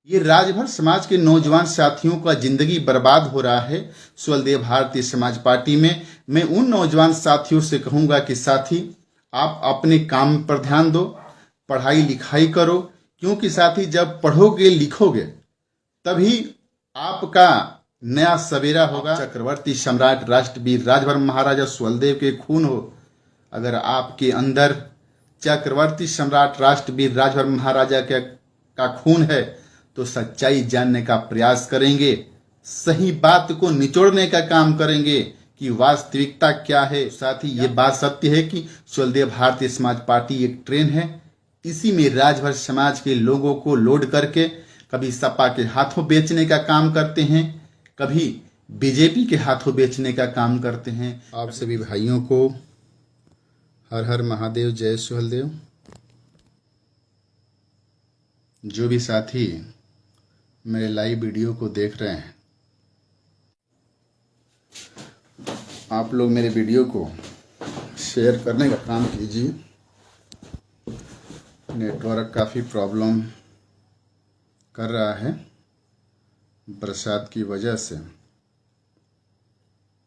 ये राजभर समाज के नौजवान साथियों का जिंदगी बर्बाद हो रहा है स्वदेव भारतीय समाज पार्टी में। मैं उन नौजवान साथियों से कहूंगा कि साथी, आप अपने काम पर ध्यान दो, पढ़ाई लिखाई करो, क्योंकि साथी जब पढ़ोगे लिखोगे तभी आपका नया सवेरा होगा। चक्रवर्ती सम्राट राष्ट्रवीर राजभर महाराजा सुहेलदेव के खून हो, अगर आपके अंदर चक्रवर्ती सम्राट राष्ट्रवीर राजभर महाराजा का खून है तो सच्चाई जानने का प्रयास करेंगे, सही बात को निचोड़ने का काम करेंगे कि वास्तविकता क्या है। साथ ही ये बात सत्य है कि स्वदेव भारतीय समाज पार्टी एक ट्रेन है, इसी में राजभर समाज के लोगों को लोड करके कभी सपा के हाथों बेचने का काम करते हैं, कभी बीजेपी के हाथों बेचने का काम करते हैं। आप सभी भाइयों को हर हर महादेव, जय सुहेलदेव। जो भी साथी मेरे लाइव वीडियो को देख रहे हैं, आप लोग मेरे वीडियो को शेयर करने का काम कीजिए। नेटवर्क काफ़ी प्रॉब्लम कर रहा है, बरसात की वजह से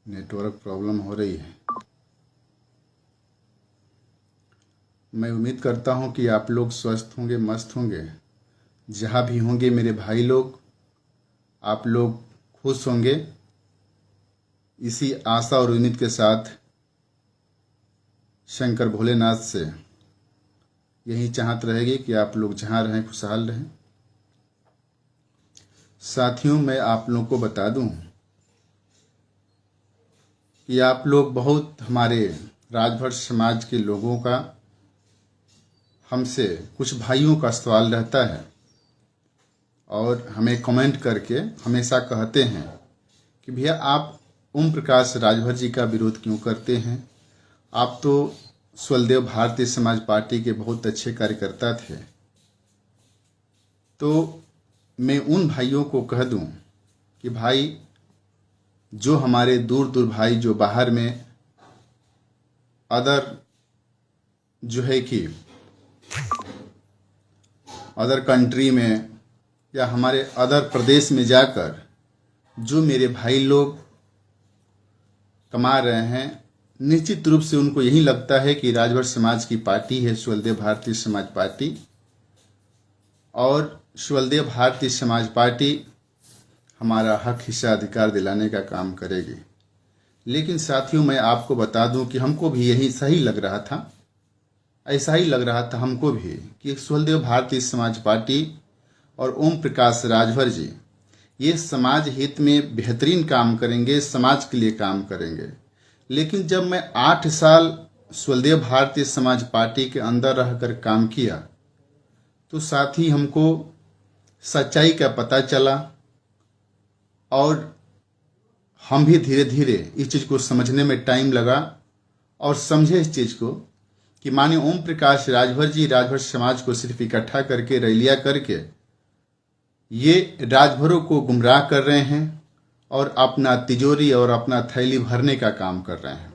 नेटवर्क प्रॉब्लम हो रही है। मैं उम्मीद करता हूं कि आप लोग स्वस्थ होंगे, मस्त होंगे। जहाँ भी होंगे मेरे भाई लोग, आप लोग खुश होंगे। इसी आशा और उम्मीद के साथ शंकर भोलेनाथ से यही चाहत रहेगी कि आप लोग जहाँ रहें खुशहाल रहें। साथियों, मैं आप लोगों को बता दूं कि आप लोग बहुत, हमारे राजभर समाज के लोगों का हमसे कुछ भाइयों का सवाल रहता है और हमें कमेंट करके हमेशा कहते हैं कि भैया आप ओम प्रकाश राजभर जी का विरोध क्यों करते हैं, आप तो स्वदेव भारतीय समाज पार्टी के बहुत अच्छे कार्यकर्ता थे। तो मैं उन भाइयों को कह दूं कि भाई, जो हमारे दूर दूर भाई जो बाहर में अदर जो है कि अदर कंट्री में या हमारे अदर प्रदेश में जाकर जो मेरे भाई लोग कमा रहे हैं, निश्चित रूप से उनको यही लगता है कि राजभर समाज की पार्टी है स्वदेव भारतीय समाज पार्टी, और स्वदेव भारतीय समाज पार्टी हमारा हक हिस्सा अधिकार दिलाने का काम करेगी। लेकिन साथियों, मैं आपको बता दूं कि हमको भी यही सही लग रहा था, ऐसा ही लग रहा था हमको भी कि स्वदेव भारतीय समाज पार्टी और ओम प्रकाश राजभर जी ये समाज हित में बेहतरीन काम करेंगे, समाज के लिए काम करेंगे। लेकिन जब मैं 8 साल स्वदेव भारतीय समाज पार्टी के अंदर रहकर काम किया तो साथ ही हमको सच्चाई का पता चला और हम भी धीरे धीरे इस चीज़ को समझने में टाइम लगा और समझे इस चीज़ को कि माननीय ओम प्रकाश राजभर जी राजभर समाज को सिर्फ इकट्ठा करके रैलियां करके ये राजभरों को गुमराह कर रहे हैं और अपना तिजोरी और अपना थैली भरने का काम कर रहे हैं।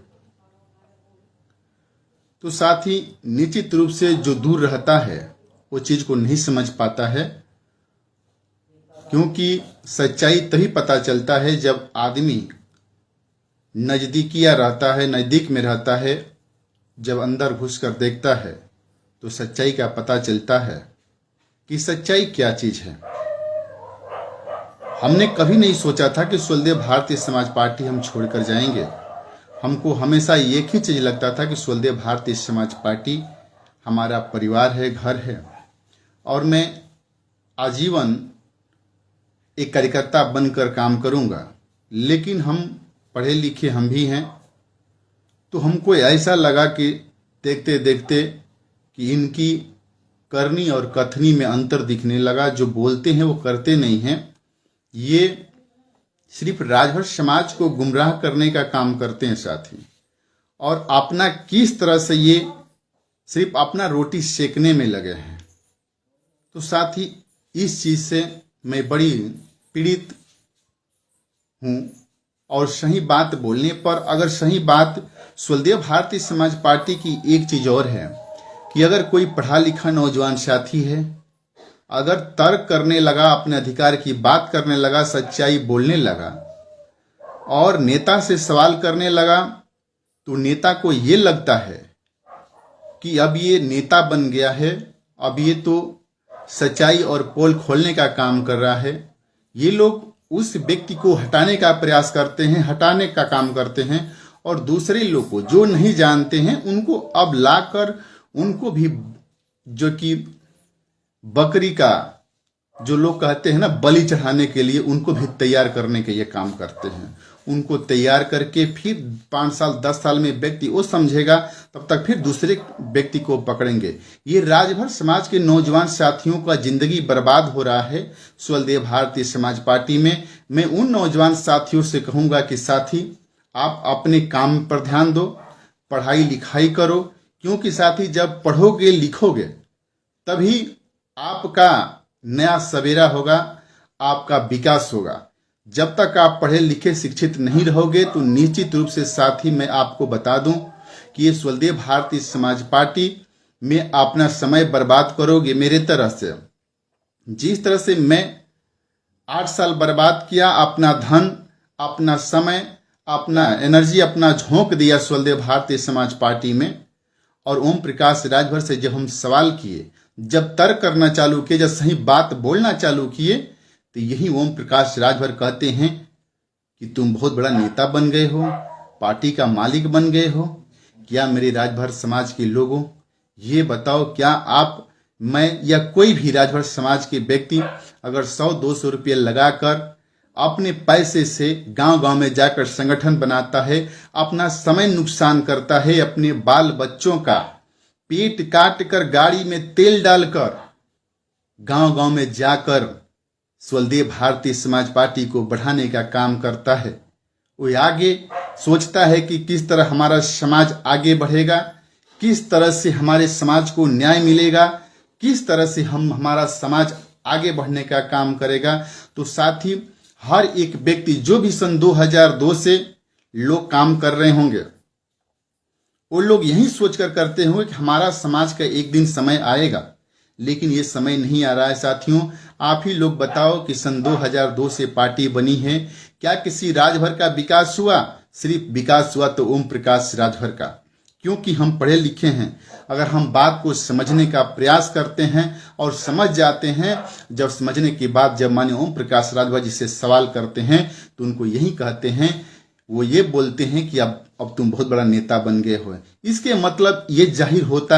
तो साथ ही निश्चित रूप से जो दूर रहता है वो चीज को नहीं समझ पाता है, क्योंकि सच्चाई तभी पता चलता है जब आदमी नजदीकिया रहता है, नजदीक में रहता है। जब अंदर घुसकर देखता है तो सच्चाई का पता चलता है कि सच्चाई क्या चीज है। हमने कभी नहीं सोचा था कि स्वदेव भारतीय समाज पार्टी हम छोड़कर जाएंगे। हमको हमेशा एक ही चीज लगता था कि स्वदेव भारतीय समाज पार्टी हमारा परिवार है, घर है, और मैं आजीवन एक कार्यकर्ता बनकर काम करूंगा। लेकिन हम पढ़े लिखे हम भी हैं, तो हमको ऐसा लगा कि देखते देखते कि इनकी करनी और कथनी में अंतर दिखने लगा। जो बोलते हैं वो करते नहीं हैं, ये सिर्फ राजभर समाज को गुमराह करने का काम करते हैं साथी, और अपना किस तरह से ये सिर्फ अपना रोटी सेकने में लगे हैं। तो साथी, इस चीज से मैं बड़ी पीड़ित हूं, और सही बात बोलने पर, अगर सही बात स्वदेव भारतीय समाज पार्टी की एक चीज और है कि अगर कोई पढ़ा लिखा नौजवान साथी है अगर तर्क करने लगा, अपने अधिकार की बात करने लगा, सच्चाई बोलने लगा और नेता से सवाल करने लगा, तो नेता को ये लगता है कि अब ये नेता बन गया है, अब ये तो सच्चाई और पोल खोलने का काम कर रहा है। ये लोग उस व्यक्ति को हटाने का प्रयास करते हैं, हटाने का काम करते हैं और दूसरे लोग को जो नहीं जानते हैं उनको अब लाकर उनको भी, जो कि बकरी का जो लोग कहते हैं ना, बलि चढ़ाने के लिए, उनको भी तैयार करने के ये काम करते हैं। उनको तैयार करके फिर 5 साल 10 साल में व्यक्ति वो समझेगा, तब तक फिर दूसरे व्यक्ति को पकड़ेंगे। ये राजभर समाज के नौजवान साथियों का जिंदगी बर्बाद हो रहा है स्वदेव भारतीय समाज पार्टी में। मैं उन नौजवान साथियों से कहूंगा कि साथी, आप अपने काम पर ध्यान दो, पढ़ाई लिखाई करो, क्योंकि साथी जब पढ़ोगे लिखोगे तभी आपका नया सवेरा होगा, आपका विकास होगा। जब तक आप पढ़े लिखे शिक्षित नहीं रहोगे तो निश्चित रूप से साथी मैं आपको बता दूं कि ये स्वदेव भारतीय समाज पार्टी में अपना समय बर्बाद करोगे मेरे तरह से। जिस तरह से मैं 8 साल बर्बाद किया, अपना धन, अपना समय, अपना एनर्जी, अपना झोंक दिया स्वदेव भारतीय समाज पार्टी में, और ओम प्रकाश राजभर से जब हम सवाल किए, जब तर्क करना चालू किए, जब सही बात बोलना चालू किए, तो यही ओम प्रकाश राजभर कहते हैं कि तुम बहुत बड़ा नेता बन गए हो, पार्टी का मालिक बन गए हो। क्या मेरे राजभर समाज के लोगों, ये बताओ, क्या आप, मैं या कोई भी राजभर समाज के व्यक्ति अगर 100-200 रुपये लगाकर अपने पैसे से गांव गांव में जाकर संगठन बनाता है, अपना समय नुकसान करता है, अपने बाल बच्चों का पेट काट कर गाड़ी में तेल डालकर गांव गांव में जाकर स्वदेव भारतीय समाज पार्टी को बढ़ाने का काम करता है, वो आगे सोचता है कि किस तरह हमारा समाज आगे बढ़ेगा, किस तरह से हमारे समाज को न्याय मिलेगा, किस तरह से हमारा समाज आगे बढ़ने का काम करेगा। तो साथ ही हर एक व्यक्ति जो भी सन 2002 से लोग काम कर रहे होंगे, वो लोग यही सोचकर करते होंगे कि हमारा समाज का एक दिन समय आएगा, लेकिन ये समय नहीं आ रहा है। साथियों, आप ही लोग बताओ कि सन 2002 से पार्टी बनी है, क्या किसी राजभर का विकास हुआ? सिर्फ विकास हुआ तो ओम प्रकाश राजभर का, क्योंकि हम पढ़े लिखे हैं। अगर हम बात को समझने का प्रयास करते हैं और समझ जाते हैं, जब समझने के बाद जब माने ओम प्रकाश राजभर जी से सवाल करते हैं तो उनको यही कहते हैं, वो ये बोलते हैं कि अब तुम बहुत बड़ा नेता बन गए हो। इसके मतलब ये जाहिर होता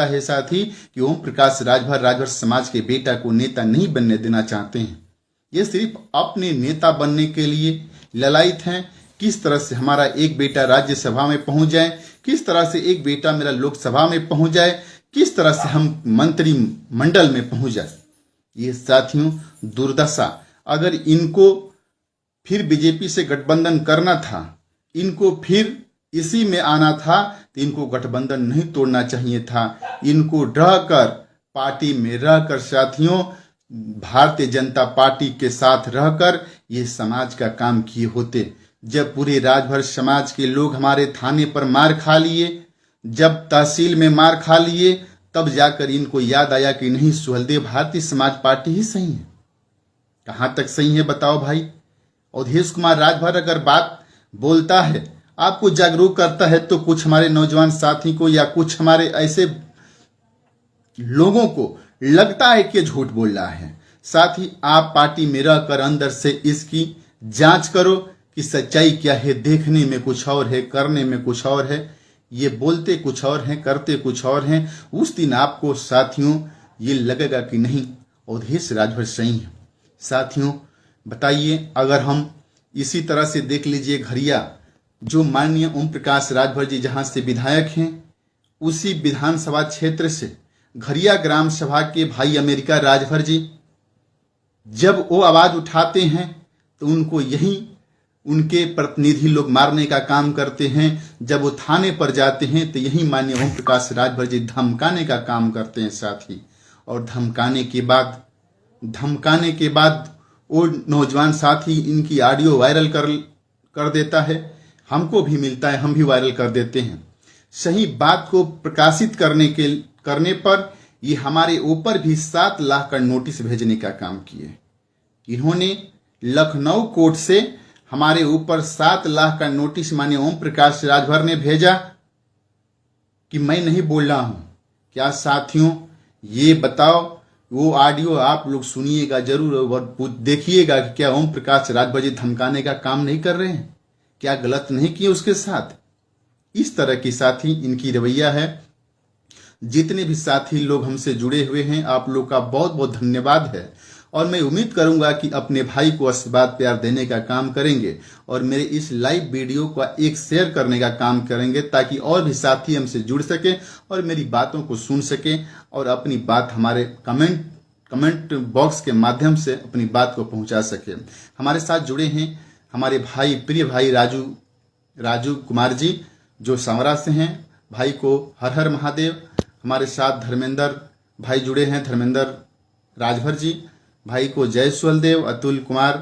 है साथी कि ओम प्रकाश राजभर राजभर समाज के बेटा को नेता नहीं बनने देना चाहते हैं। ये सिर्फ अपने नेता बनने के लिए ललायित हैं। किस तरह से हमारा एक बेटा राज्यसभा में पहुंच जाए, किस तरह से एक बेटा मेरा लोकसभा में पहुंच जाए, किस तरह से हम मंत्री मंडल में पहुंच जाए। ये साथियों दुर्दशा। अगर इनको फिर बीजेपी से गठबंधन करना था, इनको फिर इसी में आना था, तो इनको गठबंधन नहीं तोड़ना चाहिए था। इनको रहकर पार्टी में रहकर साथियों भारतीय जनता पार्टी के साथ रहकर ये समाज का काम किए होते। जब पूरे राजभर समाज के लोग हमारे थाने पर मार खा लिए, जब तहसील में मार खा लिए, तब जाकर इनको याद आया कि नहीं, स्वदेव भारतीय समाज पार्टी ही सही है। कहाँ तक सही है बताओ भाई? अवधेश कुमार राजभर अगर बात बोलता है, आपको जागरूक करता है, तो कुछ हमारे नौजवान साथी को या कुछ हमारे ऐसे लोगों को लगता है कि झूठ बोल रहा है। साथ ही आप पार्टी में रहकर अंदर से इसकी जांच करो कि सच्चाई क्या है। देखने में कुछ और है, करने में कुछ और है, ये बोलते कुछ और हैं, करते कुछ और हैं। उस दिन आपको साथियों ये लगेगा कि नहीं, अवधेश राजभर सही है। साथियों बताइए, अगर हम इसी तरह से देख लीजिए घरिया, जो माननीय ओम प्रकाश राजभर जी जहां से विधायक हैं, उसी विधानसभा क्षेत्र से घरिया ग्राम सभा के भाई अमेरिका राजभर जी जब वो आवाज उठाते हैं तो उनको यही उनके प्रतिनिधि लोग मारने का काम करते हैं। जब वो थाने पर जाते हैं तो यही माननीय ओम प्रकाश राजभर जी धमकाने का काम करते हैं साथी। और धमकाने के बाद वो नौजवान साथी इनकी ऑडियो वायरल कर देता है, हमको भी मिलता है, हम भी वायरल कर देते हैं। सही बात को प्रकाशित करने पर ये हमारे ऊपर भी 7 लाख का नोटिस भेजने का काम किए। इन्होंने लखनऊ कोर्ट से हमारे ऊपर 7 लाख का नोटिस माननीय ओम प्रकाश राजभर ने भेजा कि मैं नहीं बोल रहा हूं। क्या साथियों, ये बताओ, वो ऑडियो आप लोग सुनिएगा जरूर और देखिएगा कि क्या ओम प्रकाश राजभर जी धमकाने का काम नहीं कर रहे हैं? क्या गलत नहीं किए उसके साथ? इस तरह की साथी इनकी रवैया है। जितने भी साथी लोग हमसे जुड़े हुए हैं, आप लोग का बहुत बहुत धन्यवाद है और मैं उम्मीद करूंगा कि अपने भाई को आशीर्वाद प्यार देने का काम करेंगे और मेरे इस लाइव वीडियो को एक शेयर करने का काम करेंगे ताकि और भी साथी हमसे जुड़ सके और मेरी बातों को सुन सके और अपनी बात हमारे कमेंट बॉक्स के माध्यम से अपनी बात को पहुंचा सके। हमारे साथ जुड़े हैं हमारे भाई, प्रिय भाई राजू कुमार जी जो समरा से हैं। भाई को हर हर महादेव। हमारे साथ धर्मेंद्र भाई जुड़े हैं, धर्मेंद्र राजभर जी। भाई को जय सुलदेव। अतुल कुमार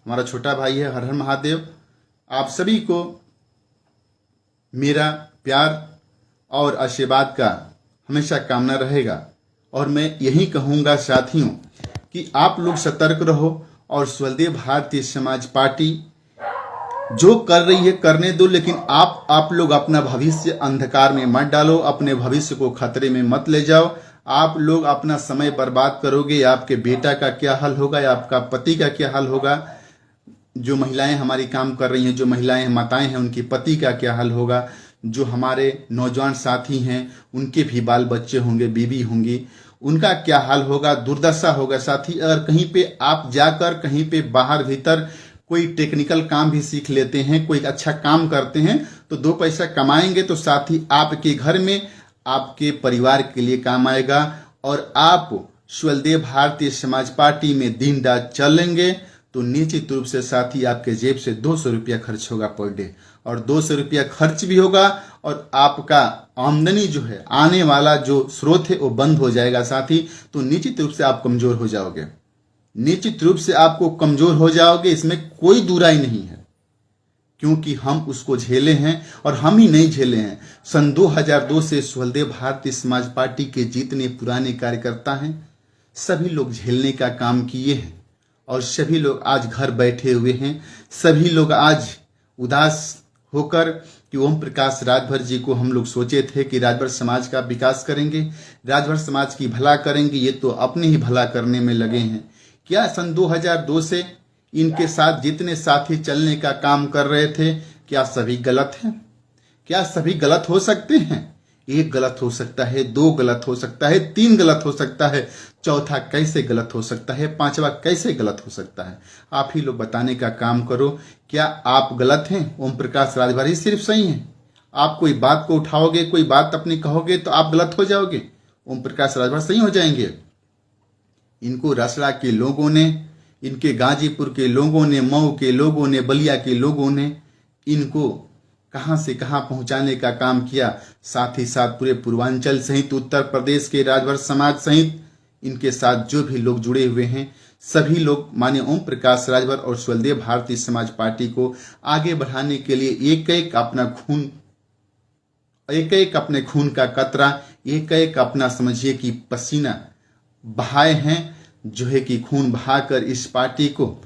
हमारा छोटा भाई है, हर हर महादेव। आप सभी को मेरा प्यार और आशीर्वाद का हमेशा कामना रहेगा और मैं यही कहूँगा साथियों कि आप लोग सतर्क रहो और सुलदेव भारतीय समाज पार्टी जो कर रही है करने दो, लेकिन आप लोग अपना भविष्य अंधकार में मत डालो, अपने भविष्य को खतरे में मत ले जाओ। आप लोग अपना समय बर्बाद करोगे, आपके बेटा का क्या हाल होगा या आपका पति का क्या हाल होगा। जो महिलाएं हमारी काम कर रही हैं, जो महिलाएं माताएं हैं, उनके पति का क्या हाल होगा। जो हमारे नौजवान साथी हैं उनके भी बाल बच्चे होंगे, बीवी होंगी, उनका क्या हाल होगा, दुर्दशा होगा। साथी, अगर कहीं पे आप जाकर कहीं पे बाहर भीतर कोई टेक्निकल काम भी सीख लेते हैं, कोई अच्छा काम करते हैं तो 2 पैसा कमाएंगे तो साथी आपके घर में, आपके परिवार के लिए काम आएगा और आप सुलदेव भारतीय समाज पार्टी में दिन रात चलेंगे तो निश्चित रूप से साथी आपके जेब से 200 रुपया खर्च होगा पर डे और 200 रुपया खर्च भी होगा और आपका आमदनी जो है, आने वाला जो स्रोत है वो बंद हो जाएगा साथी। तो निश्चित रूप से आप कमजोर हो जाओगे, निश्चित रूप से आपको कमजोर हो जाओगे, इसमें कोई दुराई नहीं है क्योंकि हम उसको झेले हैं और हम ही नहीं झेले हैं। सन 2002 से सुलदेव भारतीय समाज पार्टी के जितने पुराने कार्यकर्ता हैं सभी लोग झेलने का काम किए हैं और सभी लोग आज घर बैठे हुए हैं। सभी लोग आज उदास होकर कि ओम प्रकाश राजभर जी को हम लोग सोचे थे कि राजभर समाज का विकास करेंगे, राजभर समाज की भला करेंगे, ये तो अपने ही भला करने में लगे हैं। क्या सन 2002 से इनके साथ जितने साथी चलने का काम कर रहे थे क्या सभी गलत हैं? क्या सभी गलत हो सकते हैं? 1 गलत हो सकता है, 2 गलत हो सकता है, 3 गलत हो सकता है, चौथा कैसे गलत हो सकता है, 5वां कैसे गलत हो सकता है? आप ही लोग बताने का काम करो। क्या आप गलत हैं? ओम प्रकाश राजभर ही सिर्फ सही हैं? आप कोई बात को उठाओगे, कोई बात अपनी कहोगे तो आप गलत हो जाओगे, ओम प्रकाश राजभर सही हो जाएंगे? इनको रसड़ा के लोगों ने, इनके गाजीपुर के लोगों ने, मऊ के लोगों ने, बलिया के लोगों ने इनको कहां से कहां पहुंचाने का काम किया। साथ ही साथ पूरे पूर्वांचल सहित उत्तर प्रदेश के राजभर समाज सहित इनके साथ जो भी लोग जुड़े हुए हैं सभी लोग माननीय ओम प्रकाश राजभर और सुलदेव भारतीय समाज पार्टी को आगे बढ़ाने के लिए एक एक अपने खून का कतरा, एक एक अपना समझिए कि पसीना बहाए हैं, जो है कि खून बहाकर इस पार्टी को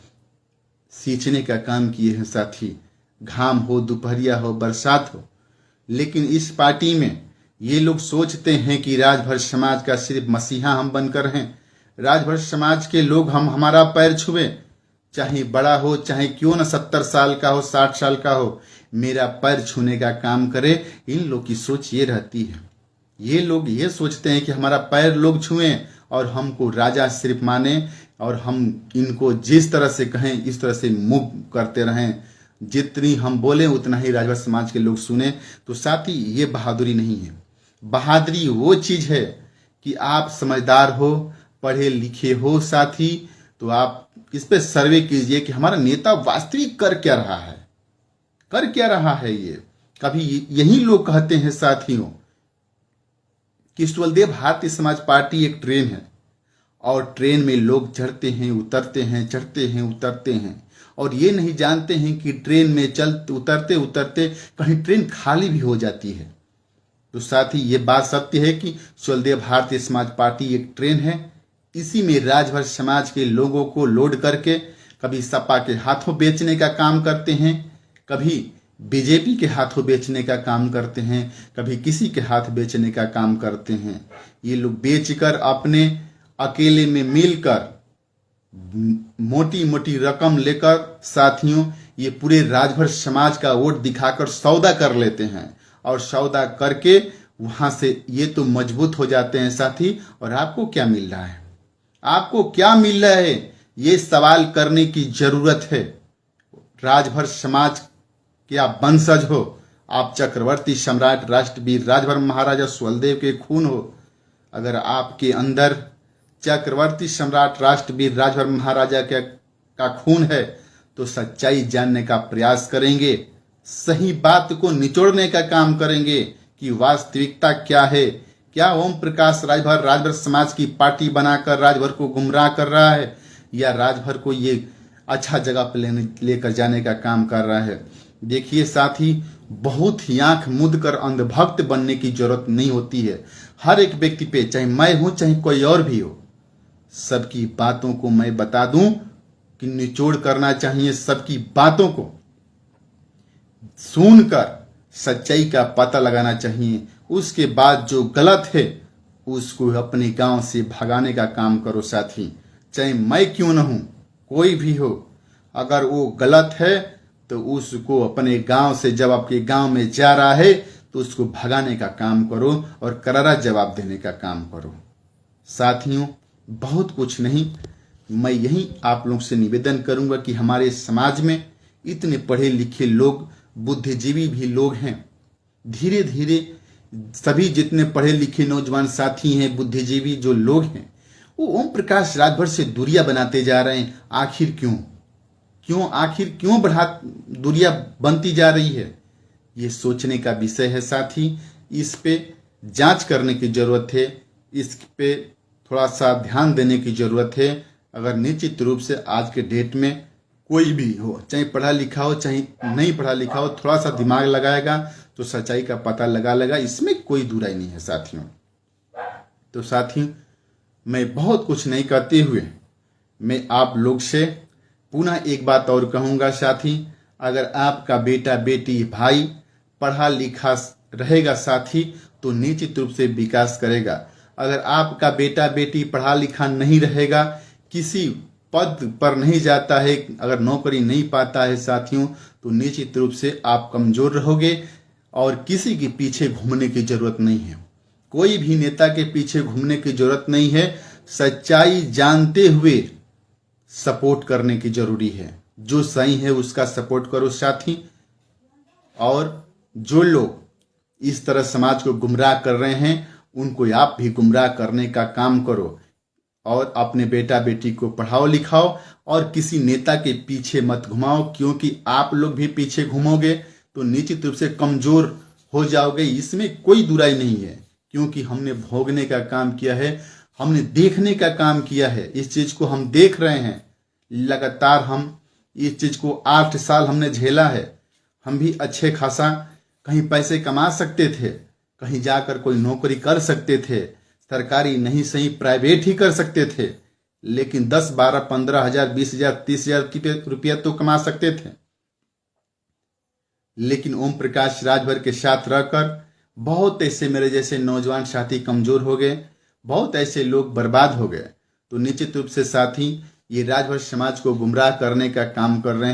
सींचने का काम किए हैं साथी। घाम हो, दोपहरिया हो, बरसात हो, लेकिन इस पार्टी में ये लोग सोचते हैं कि राजभर समाज का सिर्फ मसीहा हम बनकर हैं। राजभर समाज के लोग हमारा पैर छुए, चाहे बड़ा हो, चाहे क्यों न 70 साल का हो, 60 साल का हो, मेरा पैर छूने का काम करे। इन लोग की सोच ये रहती है। ये लोग ये सोचते हैं कि हमारा पैर लोग छुएं और हमको राजा सिर्फ माने और हम इनको जिस तरह से कहें इस तरह से मुंह करते रहें, जितनी हम बोलें उतना ही राजभर समाज के लोग सुने। तो साथी, ये बहादुरी नहीं है। बहादुरी वो चीज है कि आप समझदार हो, पढ़े लिखे हो साथी, तो आप इस पे सर्वे कीजिए कि हमारा नेता वास्तविक कर क्या रहा है, कर क्या रहा है। ये कभी यही लोग कहते हैं साथियों कि सुलदेव भारतीय समाज पार्टी एक ट्रेन है और ट्रेन में लोग चढ़ते हैं, उतरते हैं, चढ़ते हैं, उतरते हैं और ये नहीं जानते हैं कि ट्रेन में चलते उतरते उतरते कहीं ट्रेन खाली भी हो जाती है। तो साथ ही ये बात सत्य है कि स्वदेव भारतीय समाज पार्टी एक ट्रेन है। इसी में राजभर समाज के लोगों को लोड करके कभी सपा के हाथों बेचने का काम करते हैं, कभी बीजेपी के हाथों बेचने का काम करते हैं, कभी किसी के हाथ बेचने का काम करते हैं। ये लोग बेचकर अपने अकेले में मिलकर मोटी मोटी रकम लेकर साथियों ये पूरे राजभर समाज का वोट दिखाकर सौदा कर लेते हैं और सौदा करके वहां से ये तो मजबूत हो जाते हैं साथी। और आपको क्या मिल रहा है, आपको क्या मिल रहा है, ये सवाल करने की जरूरत है। राजभर समाज के आप वंशज हो, आप चक्रवर्ती सम्राट राष्ट्रवीर राजभर महाराजा सुहेलदेव के खून हो। अगर आपके अंदर चक्रवर्ती सम्राट राष्ट्रवीर राजभर महाराजा का खून है तो सच्चाई जानने का प्रयास करेंगे, सही बात को निचोड़ने का काम करेंगे कि वास्तविकता क्या है। क्या ओम प्रकाश राजभर समाज की पार्टी बनाकर राजभर को गुमराह कर रहा है या राजभर को ये अच्छा जगह पर लेकर जाने का काम कर रहा है। देखिए साथी, बहुत ही आंख मूंद कर अंधभक्त बनने की जरूरत नहीं होती है। हर एक व्यक्ति पे, चाहे मैं हूं चाहे कोई और भी हो, सबकी बातों को मैं बता दूं कि निचोड़ करना चाहिए। सबकी बातों को सुनकर सच्चाई का पता लगाना चाहिए। उसके बाद जो गलत है उसको अपने गांव से भगाने का काम करो साथी। चाहे मैं क्यों न हूं, कोई भी हो, अगर वो गलत है तो उसको अपने गांव से, जब आपके गांव में जा रहा है तो उसको भगाने का काम करो और करारा जवाब देने का काम करो। साथियों, बहुत कुछ नहीं, मैं यही आप लोग से निवेदन करूंगा कि हमारे समाज में इतने पढ़े लिखे लोग, बुद्धिजीवी भी लोग हैं। धीरे धीरे सभी जितने पढ़े लिखे नौजवान साथी हैं, बुद्धिजीवी जो लोग हैं, वो ओम प्रकाश राजभर से दूरियां बनाते जा रहे हैं। आखिर क्यों दूरियां बनती जा रही है, ये सोचने का विषय है साथी। इस पे जांच करने की जरूरत है, इस पे थोड़ा सा ध्यान देने की जरूरत है। अगर निश्चित रूप से आज के डेट में कोई भी हो, चाहे पढ़ा लिखा हो चाहे नहीं पढ़ा लिखा हो, थोड़ा सा दिमाग लगाएगा तो सच्चाई का पता लगा लेगा, इसमें कोई दुराई नहीं है साथियों। तो साथियों, मैं बहुत कुछ नहीं कहते हुए मैं आप लोग से पुनः एक बात और कहूंगा साथी, अगर आपका बेटा बेटी भाई पढ़ा लिखा रहेगा साथी तो निश्चित रूप से विकास करेगा। अगर आपका बेटा बेटी पढ़ा लिखा नहीं रहेगा, किसी पद पर नहीं जाता है, अगर नौकरी नहीं पाता है साथियों, तो निश्चित रूप से आप कमजोर रहोगे और किसी के पीछे घूमने की जरूरत नहीं है। कोई भी नेता के पीछे घूमने की जरूरत नहीं है। सच्चाई जानते हुए सपोर्ट करने की जरूरी है। जो सही है उसका सपोर्ट करो साथी, और जो लोग इस तरह समाज को गुमराह कर रहे हैं उनको आप भी गुमराह करने का काम करो और अपने बेटा बेटी को पढ़ाओ लिखाओ और किसी नेता के पीछे मत घुमाओ, क्योंकि आप लोग भी पीछे घूमोगे तो निश्चित रूप से कमजोर हो जाओगे। इसमें कोई दुराई नहीं है, क्योंकि हमने भोगने का काम किया है, हमने देखने का काम किया है। इस चीज को हम देख रहे हैं लगातार, हम इस चीज को 8 साल हमने झेला है। हम भी अच्छे खासा कहीं पैसे कमा सकते थे, कहीं जाकर कोई नौकरी कर सकते थे, सरकारी नहीं सही प्राइवेट ही कर सकते थे, लेकिन 10, 12, 15 हजार, 20 हजार, 30 हजार रुपया तो कमा सकते थे। लेकिन ओम प्रकाश राजभर के साथ रहकर बहुत ऐसे मेरे जैसे नौजवान साथी कमजोर हो गए, बहुत ऐसे लोग बर्बाद हो गए। तो निश्चित रूप से साथी ये राजभर समाज को गुमराह करने का काम कर रहे हैं।